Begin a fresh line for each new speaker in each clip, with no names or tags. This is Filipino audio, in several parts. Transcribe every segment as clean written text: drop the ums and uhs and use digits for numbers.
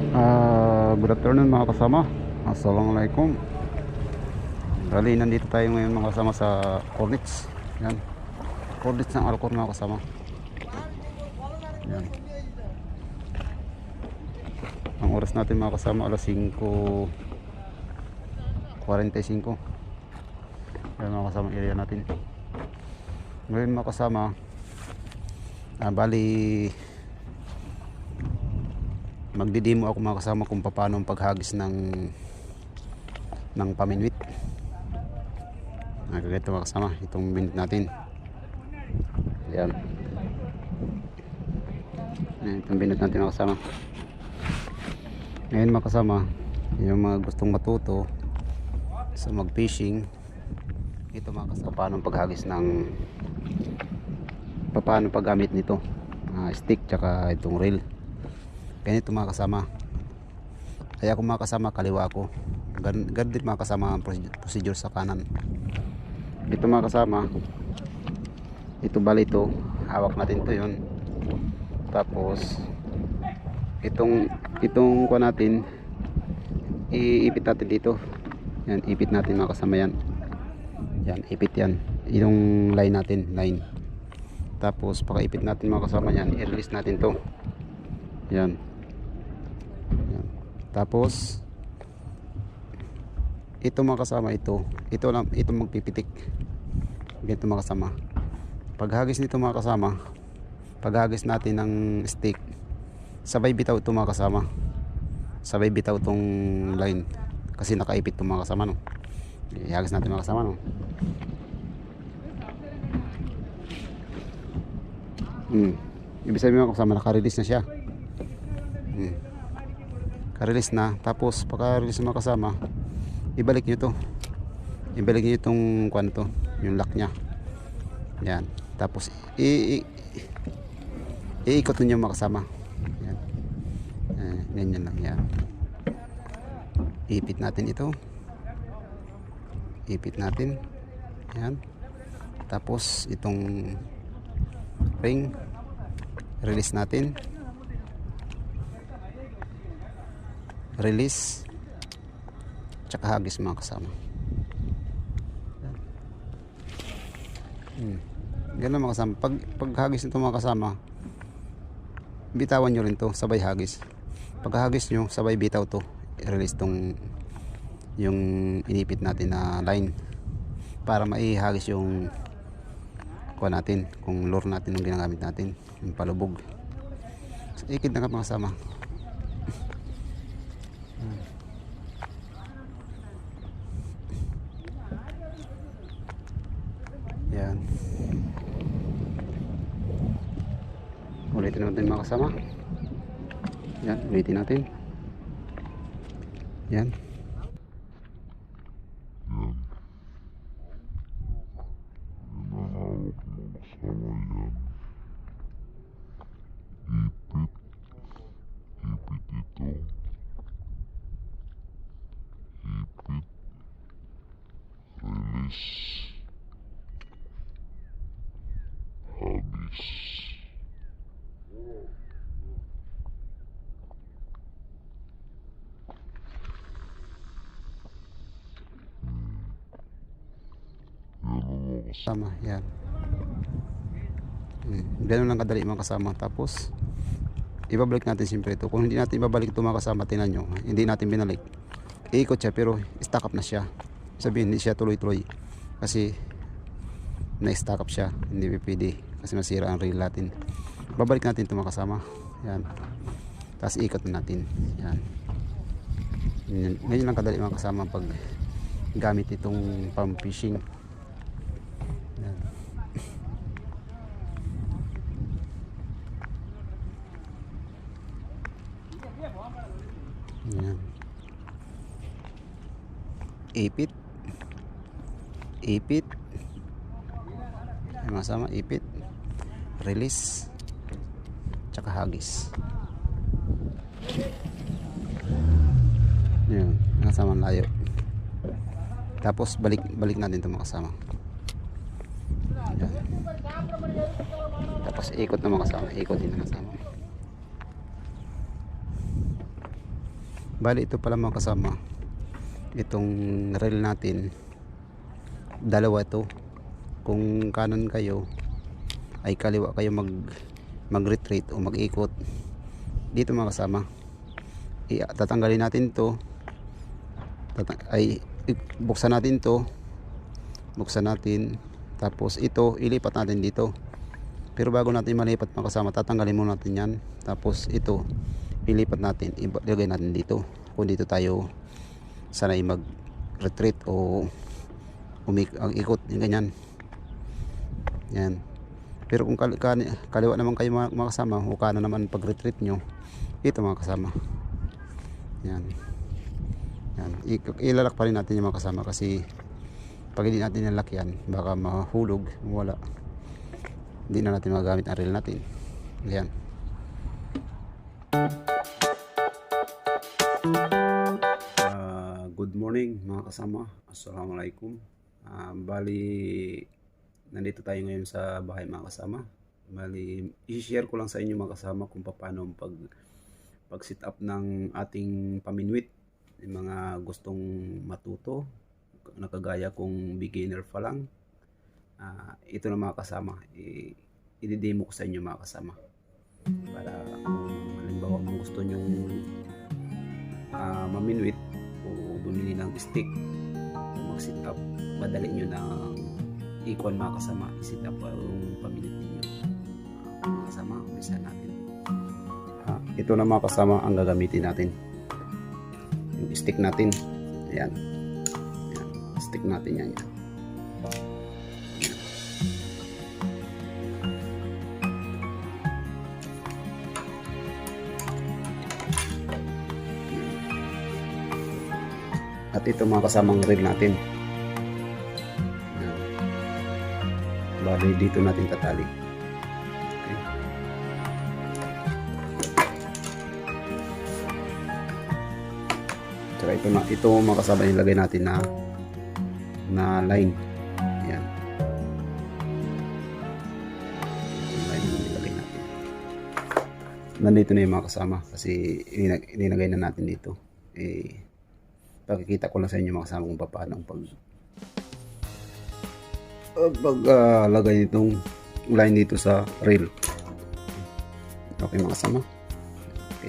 Good afternoon mga kasama. Assalamualaikum. Bali, nandito tayo ngayon mga kasama sa Cornets. Yan. Cornets ng Alcor mga kasama. Yan. Ang oras natin mga kasama alas 5:45. Yan mga kasama area natin. Ngayon mga kasama, bali magdidemo ako mga kasama kung paano ang paghagis ng paminwit. Ganito mga kasama, itong binit natin. Ayan. Itong binit natin mga kasama. Ngayon mga kasama, yung mga gustong matuto sa mag fishing, ito mga kasama, paano ang paghagis ng paano paggamit nito, stick tsaka itong reel. Ganito mga kasama. Kaya kung mga kasama, kaliwa ako. Ganun din mga kasama ang procedure sa kanan. Ito mga kasama, ito bali ito, hawak natin to yun. Tapos itong kuha natin, iipit natin dito. Yan, ipit natin mga kasama yan. Yan, ipit yan. Yung line natin, line. Tapos pakaipit natin mga kasama yan, i-release natin to. Yan. Tapos ito mga kasama, ito magpipitik. Ganito mga kasama. Paghagis nito mga kasama, paghagis natin ng stick, sabay bitaw ito mga kasama. Sabay bitaw itong line kasi nakaipit ito mga kasama, no. Ihagis natin mga kasama, no. Ibig sabihin mga kasama, naka-release na siya. Ka-release na. Tapos pagka-release mga kasama, ibalik nyo to. Ibalik nyo itong kuan to, yung lock nya. Yan. Tapos iikot nyo mga kasama. Yan. Ganyan lang yan. Ipit natin ito. Ipit natin. Yan. Tapos itong ring, release natin. Release tsaka hagis mga kasama. Ganun mga kasama. Pag hagis nito mga kasama, bitawan nyo rin to, sabay hagis. Pag hagis nyo, sabay bitaw to, release tong yung inipit natin na line para maihagis yung kuha natin, kung lure natin yung ginagamit natin, yung palubog. So, ikid na ka mga kasama. Yan. Ulitin natin mga kasama. Yan, ulitin natin. Yan.
Hinahawak mo kasama yan. Ipit ito. Ipit. Release. Hagis. Yan ang mga
Kasama, yan. Ganun lang kadali mga kasama. Tapos ibabalik natin siyempre ito. Kung hindi natin ibabalik ito mga kasama, tingnan nyo, hindi natin binalik, iikot siya pero stack up na siya. Sabihin hindi siya tuloy-tuloy kasi na-stack up siya, hindi pwede kasi masira ang reel natin. Babalik natin ito mga kasama. Yan. Tapos ikot na natin. Yan. Ngayon lang kadali mga kasama pag gamit itong pump fishing. Yan. Yan. Ipit. Ipit. Mga kasama, ipit. Release. Tsaka hagis. Yan. Mga kasama, layo. Tapos balik natin ito mga kasama. Yan. Tapos ikot na mga kasama, ikot din na kasama. Bali ito pala mga kasama, itong reel natin, dalawa ito. Kung kanan kayo ay kaliwa kayo mag-retreat o mag-ikot dito mga kasama. Tatanggalin natin to, buksan natin to, tapos ito ilipat natin dito. Pero bago natin malipat mga kasama, tatanggalin muna natin yan. Tapos ito ilipat natin, ilagay natin dito kung dito tayo sanay mag-retreat o ang ikot, yung ganyan. Yan. Pero kung kaliwa naman kayo mga kasama, o kanan naman pag-retreat nyo, ito mga kasama. Yan. Yan. Ilalak pa rin natin yung mga kasama, kasi pag hindi natin nilak yan, baka mahulog, wala. Hindi na natin magagamit ang reel natin. Yan. Good morning mga kasama. Assalamualaikum. Bali, nandito tayo ngayon sa bahay mga kasama. Bali, i-share ko lang sa inyo mga kasama kung paano pag sit up ng ating paminwit. Yung mga gustong matuto, nakagaya kung beginner pa lang, ito na mga kasama, i-demo ko sa inyo mga kasama, para kung halimbawa kung gusto nyong maminwit o bumili ng stick o mag sit up, madali nyo ng ikon mga kasama, i-sit up yung paminwit ninyo. Mga kasama, umpisa natin. Ito na mga kasama ang gagamitin natin, yung stick natin. Ayan, stick natin yan. At ito mga kasamang reel natin. Ayan. Bali dito natin tatali. Okay. Tsaka ito mga kasama, ilagay natin na line. Ayan. Yung line yung nilagay natin. Nandito na yung mga kasama, kasi ininagay na natin dito. Pakikita ko lang sa inyo mga kasama kung paano lagay nitong line dito sa reel. Okay mga kasama. Okay.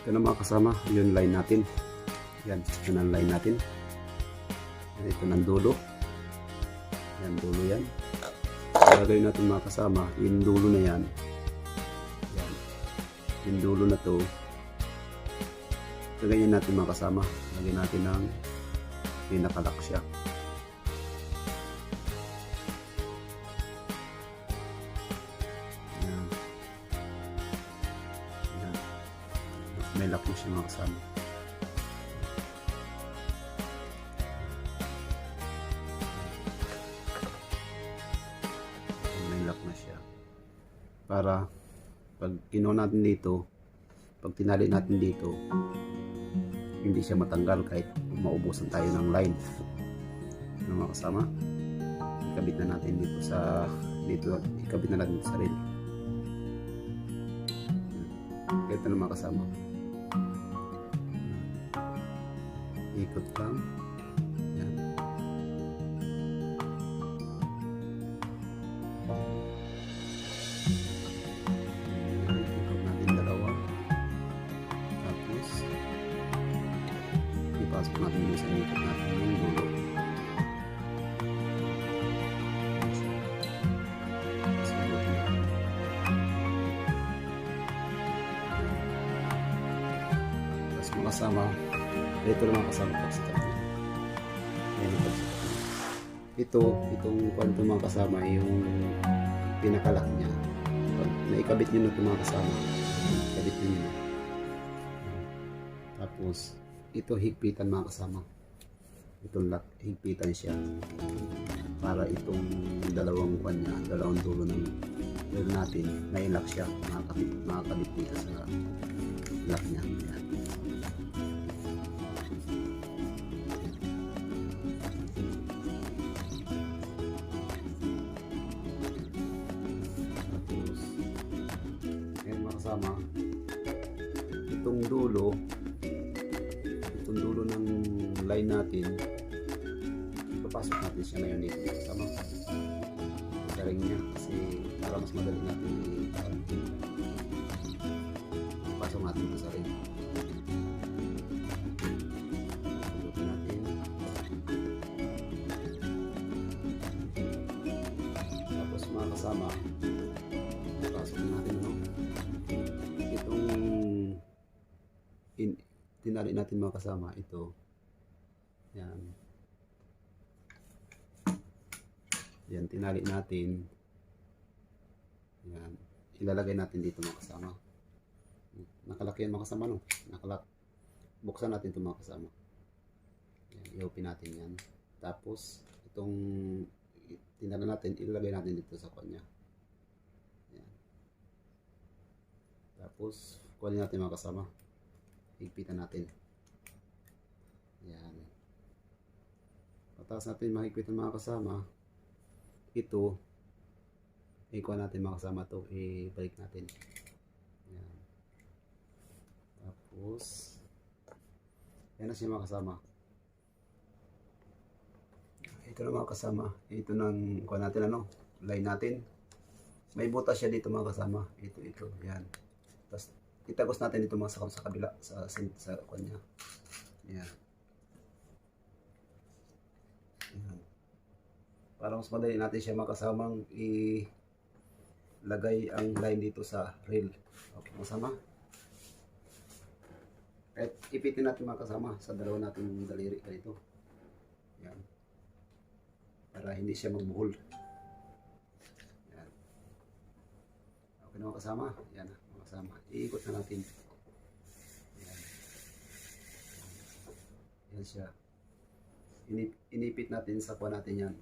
Ito na mga kasama, yung line natin. Yan, ito na line natin. Ito ng dulo. Yan, dulo yan. Lagay natin mga kasama, yung dulo na yan. Yan. Yung dulo na to, lagyan natin mga kasama. Lagyan natin ng pinakalak siya. Yan. Yan. May lock na siya mga kasama. Na siya, para pag kinuha natin dito, pag tinali natin dito, hindi siya matanggal kahit maubusan tayo ng line. Mga kasama, ikabit na natin dito ikabit na natin sa reel. Ito na mga kasama, ikot lang. Yan. Ipasok natin yung sa ikot natin yung dulo. Tapos makasama, ito naman kasama pagsikat niya. Itong kwento mga kasama, yung pinakalak niya. Pag naikabit nyo na ito mga kasama, ikabit nyo na. Tapos ito higpitan mga kasama, itong lock, higpitan siya para itong dalawang dulo ng reel natin, may lock siya, makakabit dito sa lock niya. Yan. kasama, itong dulo ng line natin, ipapasok natin siya ngayon dito mga kasama sa ring niya, kasi para mas madali natin i-connecting. Pasok natin ito sa ring. Pasukin natin. Tapos mga kasama, pasok natin itong tinali natin mga kasama, ito yan, tinali natin yan, ilalagay natin dito mga kasama. Nakalaki yan mga kasama, no? Nakalak. Buksan natin ito mga kasama. Yan, i-open natin yan. Tapos itong tinala natin, ilalagay natin dito sa kanya. Yan. Tapos kunin natin mga kasama, higpitan natin. Yan. Pataas natin mahigpitan mga kasama. Ito ikuha natin mga kasama, to ibalik natin. Yan. Tapos yan na siya mga kasama. Ito na mga kasama, ito nang kuha natin, line natin. May butas siya dito mga kasama, ito yan. Tapos itagos natin dito mga sa kabila, sa kanya. Yan. Yan. Para mas madali natin siya mga kasamang ilagay ang line dito sa reel. Okay mga kasama. At ipitin natin mga kasama sa dalawa natin daliri ganito. Yan. Para hindi siya magbuhol. Yan. Okay na mga kasama. Yan na mga kasama. Iikot na natin. Yan. Yan siya. Inipit natin sa kuha natin yan.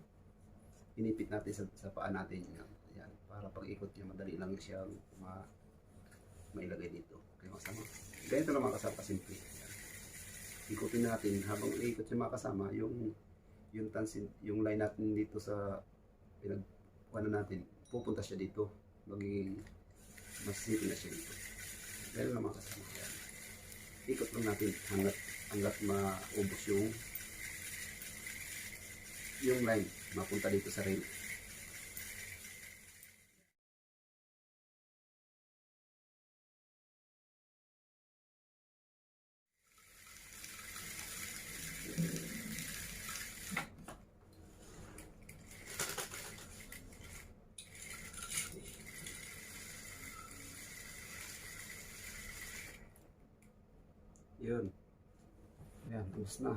Inipit natin sa paa natin yan. Yan. Para pag ikot niya madali lang siya mailagay dito. Okay mga kasama. Ganito lang mga kasama, simple. Ikutin natin habang ikot siya mga kasama, yung tansin, yung line natin dito sa pinagkuha natin, pupunta siya dito. Magiging masisipin na siya dito. Ganito lang mga kasama. Yan. Ikot lang natin hanggat maubos yung line mapunta dito sa rail. Yun. Ayan, tapos na.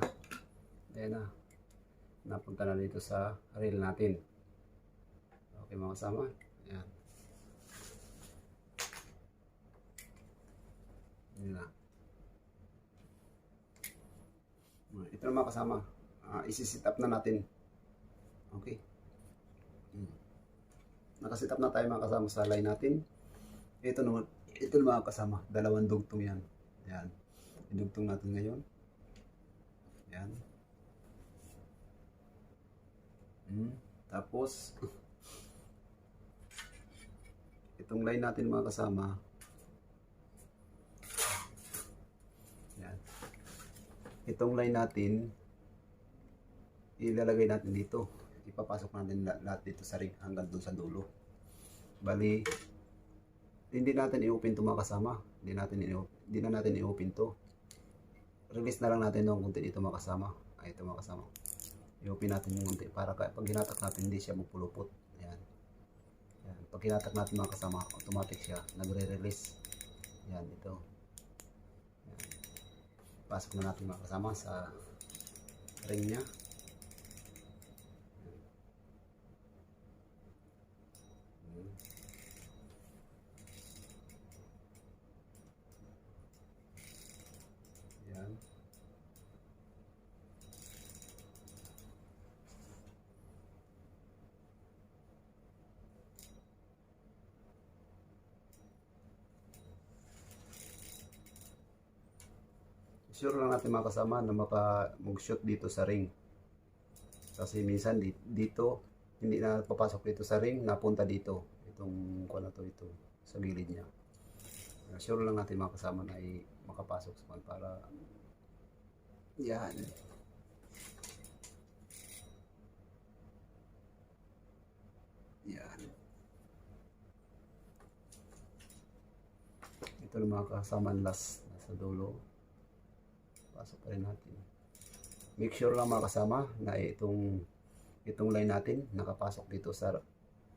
Ayan na. Napunta na dito sa reel natin. Okay mga kasama. Ayan. Ayan na. Ito na mga kasama. Isi-sit up na natin. Okay. Nakasit up na tayo mga kasama sa line natin. Ito na mga kasama. Dalawang dugtong yan. Ayan. Idugtong natin ngayon. Ayan. Tapos itong line natin mga kasama, yan. Itong line natin ilalagay natin dito, ipapasok natin lahat dito sa ring hanggang doon sa dulo. Bali hindi natin i-open to mga kasama, hindi na natin i-open to, release na lang natin ng konti dito mga kasama. Ito mga kasama, i-open natin yung konti para pag hinatak natin hindi siya magpulupot. Ayan. Ayan. Pag hinatak natin mga kasama, automatic siya nagre-release. Yan, ito. Ayan. Pasok na natin mga kasama sa ring nya. Ayan. Sure lang natin mga kasama na mag-shoot dito sa ring. Kasi minsan dito hindi na papasok dito sa ring, napunta dito. Itong kuno to ito sa gilid niya. Sure lang natin mga kasama na makapasok sa pan para yan. Yan. Ito na mga kasama last nasa dulo. Pasok pa rin natin. Make sure lang mga kasama na itong line natin nakapasok dito sa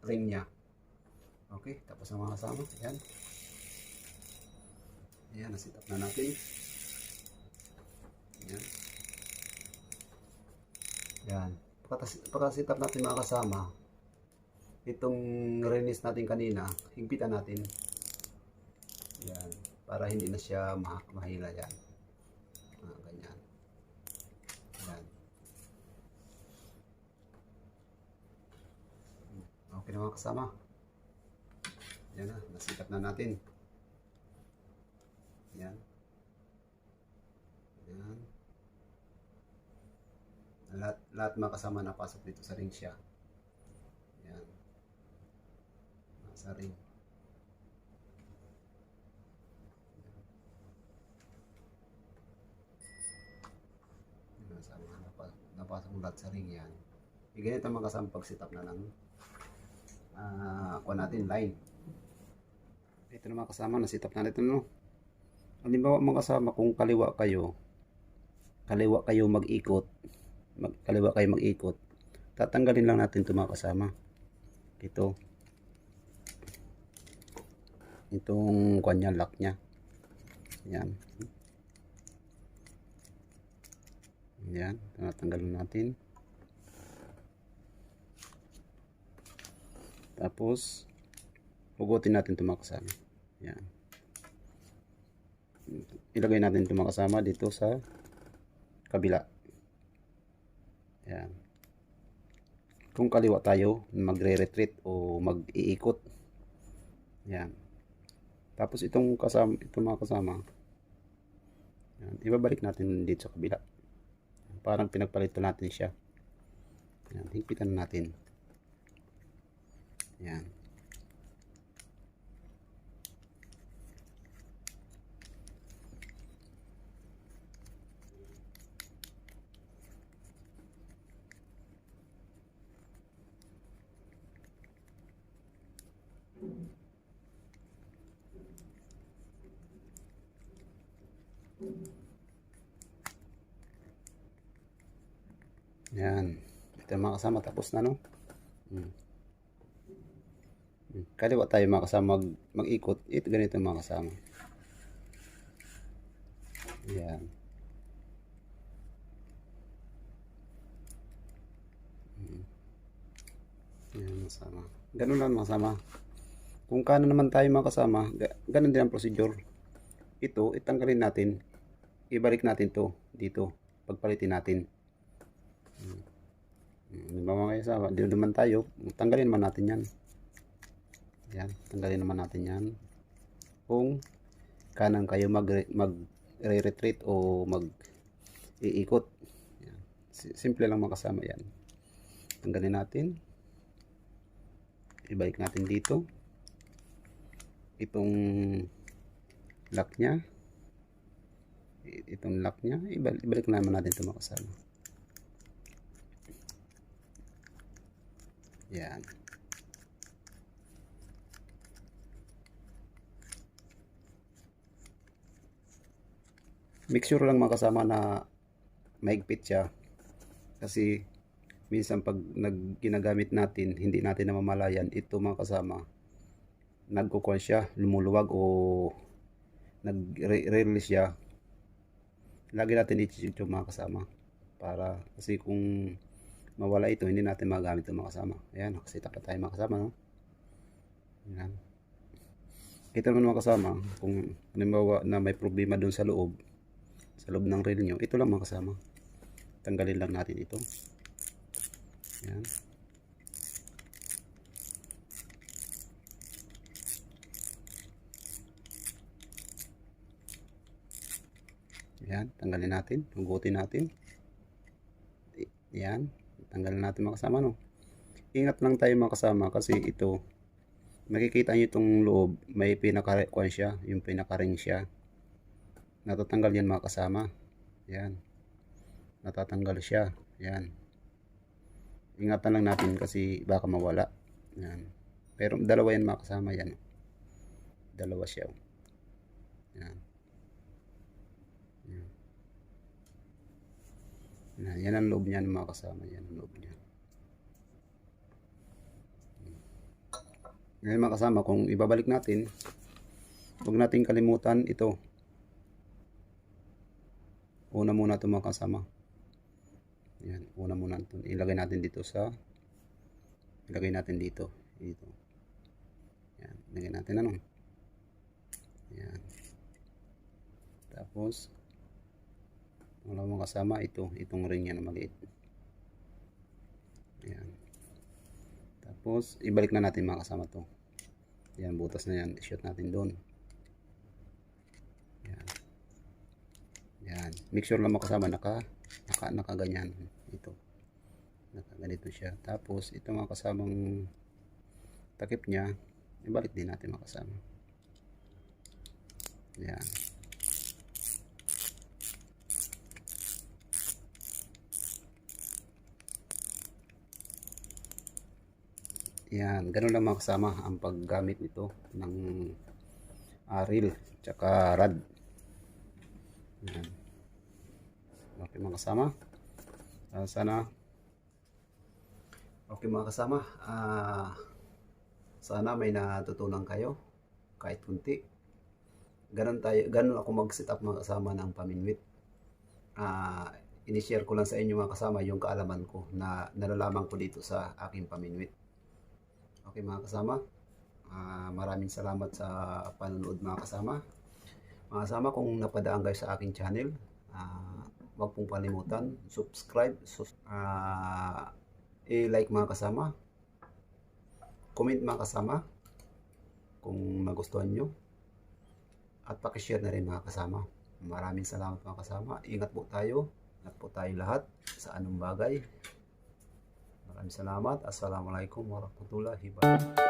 ring niya. Okay, tapos ang mga kasama. Yan. Yan, nasit up na natin. Yan. Yan. Pagka-sit up natin mga kasama, itong release natin kanina, higpitan natin. Yan. Para hindi na siya mahila yan. Ganyan. Yan. Okay na mga kasama. Yan na, nasit up na natin. Yan. Yan. Lahat mga kasama na pasok dito sa ring siya. Yan. Sa ring. Yan. Napasok lahat sa ring yan. Ganito mga kasama pag sit up na ng kuha natin line. Ito na mga kasama, na sit up na natin, no? Halimbawa mga kasama, kung kaliwa kayo mag-ikot, tatanggalin lang natin ito mga kasama. Itong kanya lock nya. Yan. Yan, tatanggalin natin. Tapos hugutin natin ito mga kasama. Yan. Ilagay natin ito mga kasama dito sa kabila. Yan. Kung kaliwa tayo, magre-retreat o mag-iikot. Yan. Tapos itong mga kasama, yan, ibabalik natin dito sa kabila. Parang pinagpalitan natin siya. Yan, higpitan natin. Yan. Yan. Ito mga kasama, tapos na, no? Kaliwa tayo mga kasama mag-ikot. Ito ganito mga kasama. Yan. Yan mga kasama. Ganun lang mga kasama. Kung kanan naman tayo mga kasama, ganun din ang procedure. Ito, itanggalin natin. Ibalik natin to dito. Pagpalitin natin. Diba mga kasama? Dito naman tayo. Tanggalin naman natin yan. Yan. Tanggalin naman natin yan. Kung kanan kayo mag-retreat o mag-iikot. Yan. Simple lang mga kasama yan. Tanggalin natin. Ibalik natin dito. Itong lock nya. Itong lock nya. Ibalik naman natin ito mga kasama. Yan. Make sure lang mga kasama na mahigpit siya. Kasi minsan pag ginagamit natin, hindi natin namamalayan, ito mga kasama, nagkukuha siya, lumuluwag o nag-release siya. Lagi natin i-check ito mga kasama. Kasi kung mawala ito, hindi natin magamit ito mga kasama. Ayan, nakasita pa tayo mga kasama, no? Ayan. Kita naman mga kasama, kung halimbawa na may problema doon sa loob ng reel nyo, ito lang mga kasama. Tanggalin lang natin ito. Ayan. Ayan, tanggalin natin, hugutin natin. Ayan, tanggalin natin mga kasama, no? Ingat lang tayo mga kasama kasi ito Makikita nyo itong loob, may pinaka-kuan siya, yung pinaka-ring siya. Natatanggal yan mga kasama. Yan. Natatanggal siya. Yan. Ingatan lang natin kasi baka mawala. Yan. Pero dalawa yan mga kasama, yan. Dalawa siya. Yan. Yan. Yan ang loob niyan mga kasama. Yan ang loob niya. Ngayon mga kasama, kung ibabalik natin, huwag nating kalimutan ito. Una muna ito mga kasama. Yan, una muna ito. Ilagay natin dito sa, ilagay natin dito. Dito. Yan, ilagay natin ano. Yan. Tapos, wala mga kasama, itong ring yan na maliit. Yan. Tapos, ibalik na natin mga kasama to. Yan, butas na yan. I-shoot natin doon. Yan. Yan. Make sure lang mga kasama, naka ganyan. Ito. Naka ganito siya. Tapos, ito mga kasamang takip niya, ibalik din natin mga kasama. Yan. Yan, ganun lang mga kasama ang paggamit nito ng reel tsaka rod. Yan. Okay mga kasama, sana okay mga kasama, sana may natutunan kayo kahit kunti. Ganun ako mag-set up mga kasama ng paminwit. Ini-share ko lang sa inyo mga kasama yung kaalaman ko na nalalaman ko dito sa aking paminwit. Okay mga kasama, maraming salamat sa panonood mga kasama. Mga kasama, kung napadaan kayo sa aking channel, huwag pong kalimutan subscribe, i-like mga kasama, comment mga kasama kung nagustuhan nyo, at pakishare na rin mga kasama. Maraming salamat mga kasama. Ingat po tayo lahat sa anong bagay. Maraming salamat. Assalamualaikum warahmatullahi wabarakatuh.